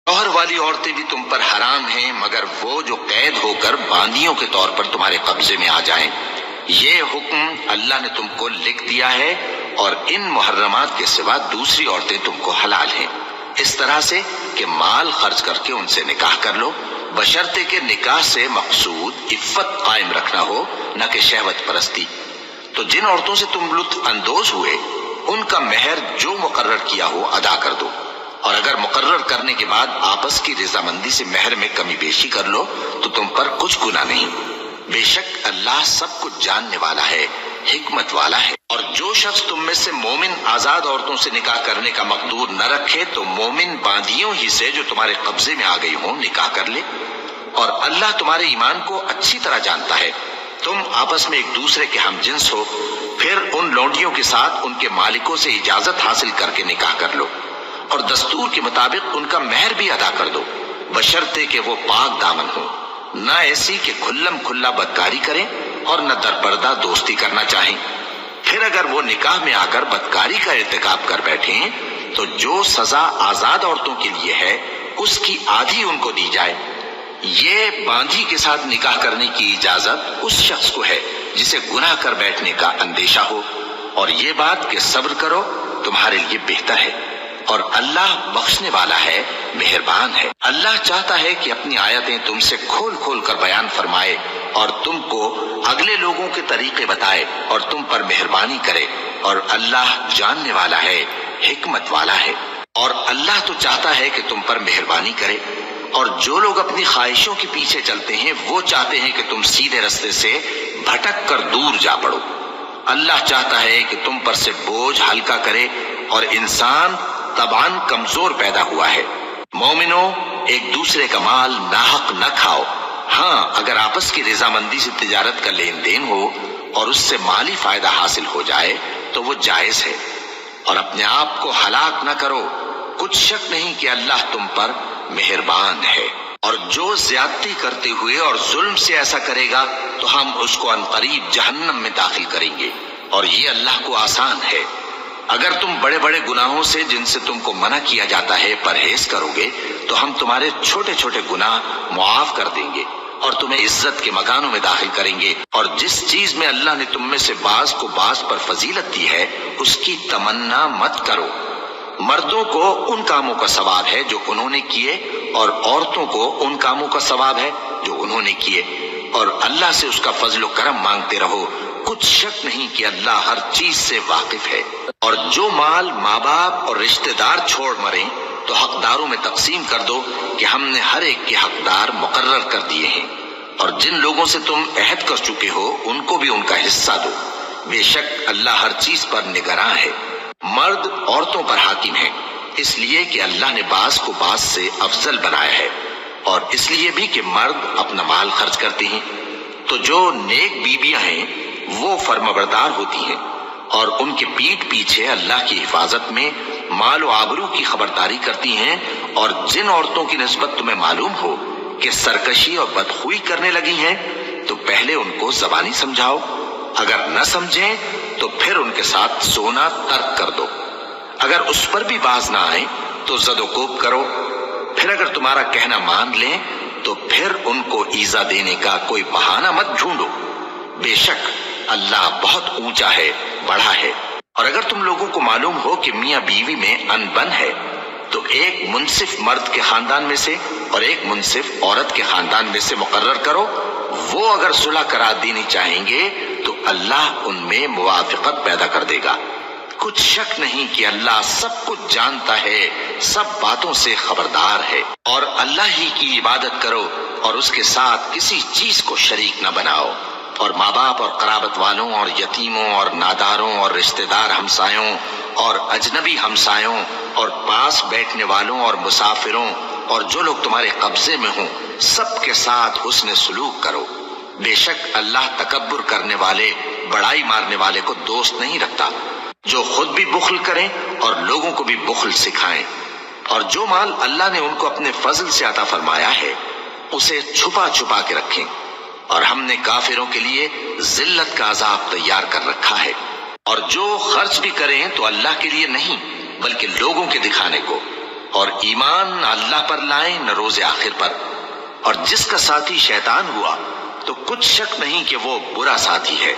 شوہر والی عورتیں بھی تم پر حرام ہیں مگر وہ جو قید ہو کر باندیوں کے طور پر تمہارے قبضے میں آ جائیں۔ یہ حکم اللہ نے تم کو لکھ دیا ہے، اور ان محرمات کے سوا دوسری عورتیں تم کو حلال ہیں، اس طرح سے کہ مال خرچ کر کے ان سے نکاح کر لو، بشرطے کہ نکاح سے مقصود عفت قائم رکھنا ہو، نہ کہ شہوت پرستی۔ تو جن عورتوں سے تم لطف اندوز ہوئے ان کا مہر جو مقرر کیا ہو ادا کر دو، اور اگر مقرر کرنے کے بعد آپس کی رضامندی سے مہر میں کمی بیشی کر لو تو تم پر کچھ گناہ نہیں۔ بے شک اللہ سب کچھ جاننے والا ہے، حکمت والا ہے۔ اور جو شخص تم میں سے مومن آزاد عورتوں سے نکاح کرنے کا مقدور نہ رکھے تو مومن باندیوں ہی سے جو تمہارے قبضے میں آ گئی ہوں نکاح کر لے، اور اللہ تمہارے ایمان کو اچھی طرح جانتا ہے۔ تم آپس میں ایک دوسرے کے ہم جنس ہو، پھر ان لونڈیوں کے ساتھ ان کے مالکوں سے اجازت حاصل کر کے نکاح کر لو، اور دستور کے مطابق ان کا مہر بھی ادا کر دو، بشرطے کہ وہ پاک دامن ہو، نہ ایسی کہ کھلم کھلا بدکاری کریں اور نہ در پردہ دوستی کرنا چاہیں۔ پھر اگر وہ نکاح میں آ کر بدکاری کا ارتکاب کر بیٹھیں تو جو سزا آزاد عورتوں کے لیے ہے اس کی آدھی ان کو دی جائے۔ یہ باندھی کے ساتھ نکاح کرنے کی اجازت اس شخص کو ہے جسے گناہ کر بیٹھنے کا اندیشہ ہو، اور یہ بات کہ صبر کرو تمہارے لیے بہتر ہے، اور اللہ بخشنے والا ہے، مہربان ہے۔ اللہ چاہتا ہے کہ اپنی آیتیں تم سے کھول کھول کر بیان فرمائے اور تم کو اگلے لوگوں کے طریقے بتائے اور تم پر مہربانی کرے، اور اللہ جاننے والا ہے، حکمت والا ہے۔ اور اللہ تو چاہتا ہے کہ تم پر مہربانی کرے، اور جو لوگ اپنی خواہشوں کے پیچھے چلتے ہیں وہ چاہتے ہیں کہ تم سیدھے رستے سے بھٹک کر دور جا پڑو۔ اللہ چاہتا ہے کہ تم پر سے بوجھ ہلکا کرے، اور انسان طبعاً کمزور پیدا ہوا ہے۔ مومنوں، ایک دوسرے کا مال ناحق نہ کھاؤ۔ ہاں، اگر آپس کی رضامندی سے تجارت کا لین دین ہو اور اس سے مالی فائدہ حاصل ہو جائے تو وہ جائز ہے، اور اپنے آپ کو ہلاک نہ کرو، کچھ شک نہیں کہ اللہ تم پر مہربان ہے۔ اور جو زیادتی کرتے ہوئے اور ظلم سے ایسا کرے گا تو ہم اس کو عنقریب جہنم میں داخل کریں گے، اور یہ اللہ کو آسان ہے۔ اگر تم بڑے بڑے گناہوں سے جن سے تم کو منع کیا جاتا ہے پرہیز کرو گے تو ہم تمہارے چھوٹے چھوٹے گناہ معاف کر دیں گے اور تمہیں عزت کے مکانوں میں داخل کریں گے۔ اور جس چیز میں اللہ نے تم میں سے بعض کو بعض پر فضیلت دی ہے اس کی تمنا مت کرو۔ مردوں کو ان کاموں کا ثواب ہے جو انہوں نے کیے، اور عورتوں کو ان کاموں کا ثواب ہے جو انہوں نے کیے، اور اللہ سے اس کا فضل و کرم مانگتے رہو، کچھ شک نہیں کہ اللہ ہر چیز سے واقف ہے۔ اور جو مال ماں باپ اور رشتہ دار چھوڑ مریں تو حقداروں میں تقسیم کر دو کہ ہم نے ہر ایک کے حقدار مقرر کر دیے ہیں، اور جن لوگوں سے تم عہد کر چکے ہو ان کو بھی ان کا حصہ دو، بے شک اللہ ہر چیز پر نگراں ہے۔ مرد عورتوں پر حاکم ہے، اس لیے کہ اللہ نے بعض کو بعض سے افضل بنایا ہے، اور اس لیے بھی کہ مرد اپنا مال خرچ کرتے ہیں۔ تو جو نیک بیویاں ہیں وہ فرمانبردار ہوتی ہیں، اور ان کے پیٹھ پیچھے اللہ کی حفاظت میں مال و آبرو کی خبرداری کرتی ہیں۔ اور جن عورتوں کی نسبت تمہیں معلوم ہو کہ سرکشی اور بدخوئی کرنے لگی ہیں تو پہلے ان کو زبانی سمجھاؤ، اگر نہ سمجھیں تو پھر ان کے ساتھ سونا ترک کر دو، اگر اس پر بھی باز نہ آئیں تو زد و کوب کرو، پھر اگر تمہارا کہنا مان لیں تو پھر ان کو ایذا دینے کا کوئی بہانہ مت ڈھونڈو، بے شک اللہ بہت اونچا ہے، بڑا ہے۔ اور اگر تم لوگوں کو معلوم ہو کہ میاں بیوی میں انبن ہے تو ایک منصف مرد کے خاندان میں سے اور ایک منصف عورت کے خاندان میں سے مقرر کرو، وہ اگر صلح کرا دینی چاہیں گے تو اللہ ان میں موافقت پیدا کر دے گا۔ کچھ شک نہیں کہ اللہ سب کچھ جانتا ہے، سب باتوں سے خبردار ہے۔ اور اللہ ہی کی عبادت کرو اور اس کے ساتھ کسی چیز کو شریک نہ بناؤ، اور ماں باپ اور قرابت والوں اور یتیموں اور ناداروں اور رشتہ دار ہمسایوں اور اجنبی ہمسایوں اور پاس بیٹھنے والوں اور مسافروں اور جو لوگ تمہارے قبضے میں ہوں سب کے ساتھ حسن سلوک کرو، بے شک اللہ تکبر کرنے والے، بڑائی مارنے والے کو دوست نہیں رکھتا۔ جو خود بھی بخل کریں اور لوگوں کو بھی بخل سکھائیں، اور جو مال اللہ نے ان کو اپنے فضل سے عطا فرمایا ہے اسے چھپا چھپا کے رکھیں، اور ہم نے کافروں کے لیے ذلت کا عذاب تیار کر رکھا ہے۔ اور جو خرچ بھی کریں تو اللہ کے لیے نہیں بلکہ لوگوں کے دکھانے کو، اور ایمان نہ اللہ پر لائیں نہ روز آخر پر، اور جس کا ساتھی شیطان ہوا تو کچھ شک نہیں کہ وہ برا ساتھی ہے۔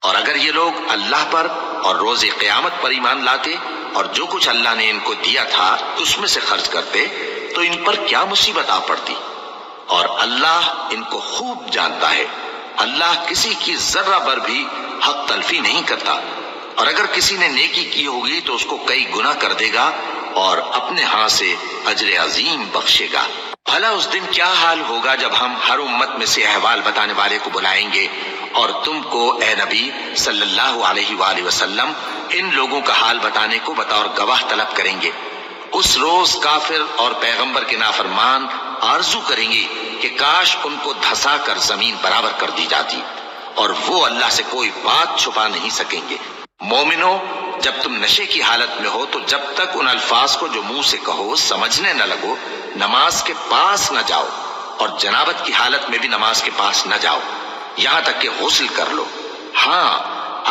اور اگر یہ لوگ اللہ پر اور روز قیامت پر ایمان لاتے اور جو کچھ اللہ نے ان کو دیا تھا اس میں سے خرچ کرتے تو ان پر کیا مصیبت آ پڑتی، اور اللہ ان کو خوب جانتا ہے۔ اللہ کسی کی ذرہ بر بھی حق تلفی نہیں کرتا، اور اگر کسی نے نیکی کی ہوگی تو اس کو کئی گنا کر دے گا اور اپنے ہاں سے اجر عظیم بخشے گا۔ بھلا اس دن کیا حال ہوگا جب ہم ہر امت میں سے احوال بتانے والے کو بلائیں گے اور تم کو اے نبی صلی اللہ علیہ وآلہ وسلم ان لوگوں کا حال بتانے کو بطور گواہ طلب کریں گے۔ اس روز کافر اور پیغمبر کے نافرمان آرزو کریں گے کہ کاش ان کو دھسا کر زمین برابر کر دی جاتی، اور وہ اللہ سے کوئی بات چھپا نہیں سکیں گے۔ مومنو، جب تم نشے کی حالت میں ہو تو جب تک ان الفاظ کو جو منہ سے کہو سمجھنے نہ لگو نماز کے پاس نہ جاؤ، اور جنابت کی حالت میں بھی نماز کے پاس نہ جاؤ یہاں تک کہ غسل کر لو۔ ہاں،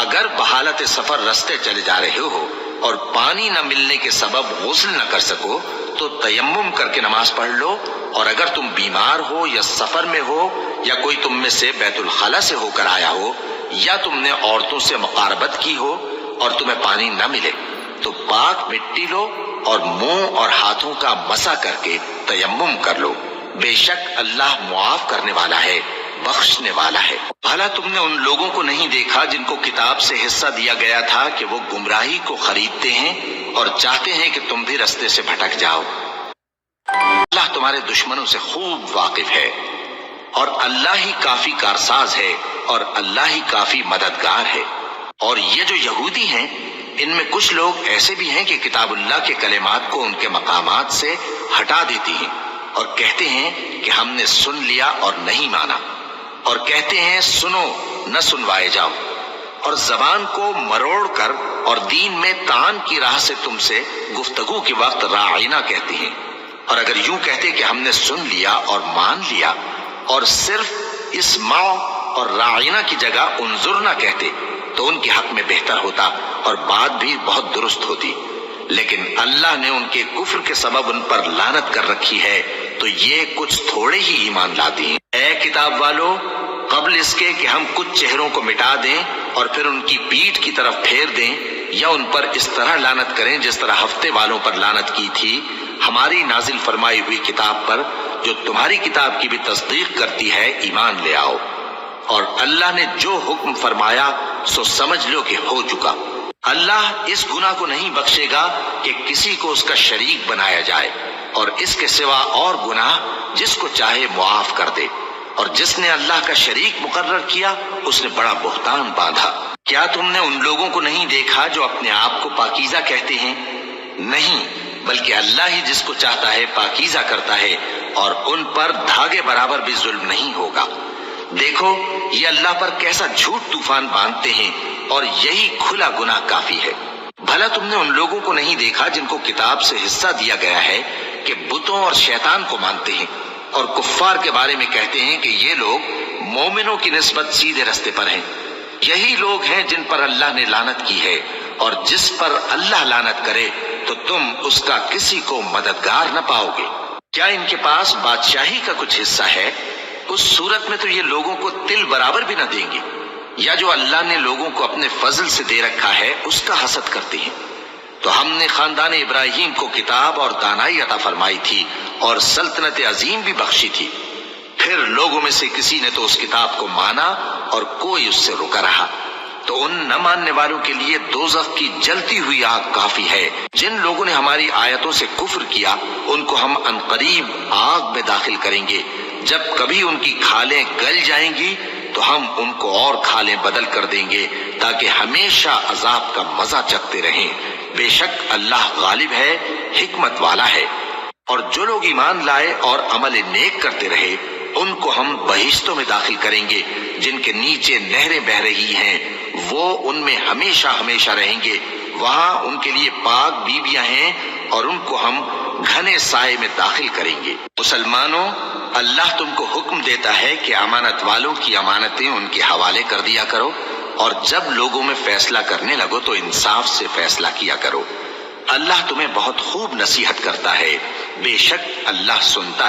اگر بحالت سفر رستے چلے جا رہے ہو اور پانی نہ ملنے کے سبب غسل نہ کر سکو تو تیمم کر کے نماز پڑھ لو، اور اگر تم بیمار ہو یا سفر میں ہو یا کوئی تم میں سے بیت الخلا سے ہو کر آیا ہو یا تم نے عورتوں سے مقاربت کی ہو اور تمہیں پانی نہ ملے تو پاک مٹی لو اور منہ اور ہاتھوں کا مسح کر کے تیمم کر لو، بے شک اللہ معاف کرنے والا ہے، بخشنے والا ہے۔ بھلا تم نے ان لوگوں کو نہیں دیکھا جن کو کتاب سے حصہ دیا گیا تھا کہ وہ گمراہی کو خریدتے ہیں اور چاہتے ہیں کہ تم بھی رستے سے بھٹک جاؤ؟ اللہ تمہارے دشمنوں سے خوب واقف ہے، اور اللہ ہی کافی کارساز ہے، اور اللہ ہی کافی مددگار ہے۔ اور یہ جو یہودی ہیں ان میں کچھ لوگ ایسے بھی ہیں کہ کتاب اللہ کے کلمات کو ان کے مقامات سے ہٹا دیتی ہیں اور کہتے ہیں کہ ہم نے سن لیا اور نہیں مانا، اور کہتے ہیں سنو نہ سنوائے جاؤ، اور زبان کو مروڑ کر اور دین میں طعن کی راہ سے تم سے گفتگو کے وقت راعینا کہتے ہیں۔ اور اگر یوں کہتے کہ ہم نے سن لیا اور مان لیا اور صرف اسمعوا اور راعینا کی جگہ انظرنا کہتے تو ان کے حق میں بہتر ہوتا اور بات بھی بہت درست ہوتی، لیکن اللہ نے ان کے کفر کے سبب ان پر لعنت کر رکھی ہے تو یہ کچھ تھوڑے ہی ایمان لاتے ہیں۔ اے کتاب والو، قبل اس کے کہ ہم کچھ چہروں کو مٹا دیں اور پھر ان کی پیٹھ کی طرف پھیر دیں یا ان پر اس طرح لعنت کریں جس طرح ہفتے والوں پر لعنت کی تھی، ہماری نازل فرمائی ہوئی کتاب پر جو تمہاری کتاب کی بھی تصدیق کرتی ہے ایمان لے آؤ، اور اللہ نے جو حکم فرمایا سو سمجھ لو کہ ہو چکا۔ اللہ اس گناہ کو نہیں بخشے گا کہ کسی کو اس کا شریک بنایا جائے، اور اس کے سوا اور گناہ جس کو چاہے معاف کر دے، اور جس نے اللہ کا شریک مقرر کیا اس نے بڑا بہتان باندھا۔ کیا تم نے ان لوگوں کو نہیں دیکھا جو اپنے آپ کو پاکیزہ کہتے ہیں؟ نہیں، بلکہ اللہ ہی جس کو چاہتا ہے پاکیزہ کرتا ہے، اور ان پر دھاگے برابر بھی ظلم نہیں ہوگا۔ دیکھو یہ اللہ پر کیسا جھوٹ طوفان باندھتے ہیں، اور یہی کھلا گناہ کافی ہے۔ بھلا تم نے ان لوگوں کو نہیں دیکھا جن کو کتاب سے حصہ دیا گیا ہے کہ بتوں اور شیطان کو مانتے ہیں، اور کفار کے بارے میں کہتے ہیں کہ یہ لوگ مومنوں کی نسبت سیدھے رستے پر ہیں۔ یہی لوگ ہیں جن پر اللہ نے لعنت کی ہے، اور جس پر اللہ لعنت کرے تو تم اس کا کسی کو مددگار نہ پاؤ گے۔ کیا ان کے پاس بادشاہی کا کچھ حصہ ہے؟ اس صورت میں تو یہ لوگوں کو تل برابر بھی نہ دیں گے، یا جو اللہ نے لوگوں کو اپنے فضل سے دے رکھا ہے اس کا حسد کرتے ہیں۔ تو ہم نے خاندان ابراہیم کو کتاب اور دانائی عطا فرمائی تھی اور سلطنت عظیم بھی بخشی تھی، پھر لوگوں میں سے کسی نے تو اس کتاب کو مانا اور کوئی اس سے رکا رہا، تو ان نہ ماننے والوں کے لیے دوزخ کی جلتی ہوئی آگ کافی ہے۔ جن لوگوں نے ہماری آیتوں سے کفر کیا ان کو ہم عنقریب آگ میں داخل کریں گے، جب کبھی ان کی کھالیں گل جائیں گی تو ہم ان کو اور کھالیں بدل کر دیں گے تاکہ ہمیشہ عذاب کا مزہ چکھتے رہیں۔ بے شک اللہ غالب ہے، حکمت والا ہے۔ اور جو لوگ ایمان لائے اور عمل نیک کرتے رہے ان کو ہم بہشتوں میں داخل کریں گے جن کے نیچے نہریں بہہ رہی ہیں، وہ ان میں ہمیشہ ہمیشہ رہیں گے۔ وہاں ان کے لیے پاک بیویاں ہیں اور ان کو ہم گھنے سائے میں داخل کریں گے۔ مسلمانوں، اللہ تم کو حکم دیتا ہے کہ امانت والوں کی امانتیں ان کے حوالے کر دیا کرو، اور جب لوگوں میں فیصلہ کرنے لگو تو انصاف سے فیصلہ کیا کرو۔ اللہ تمہیں بہت خوب نصیحت کرتا ہے، بے شک اللہ سنتا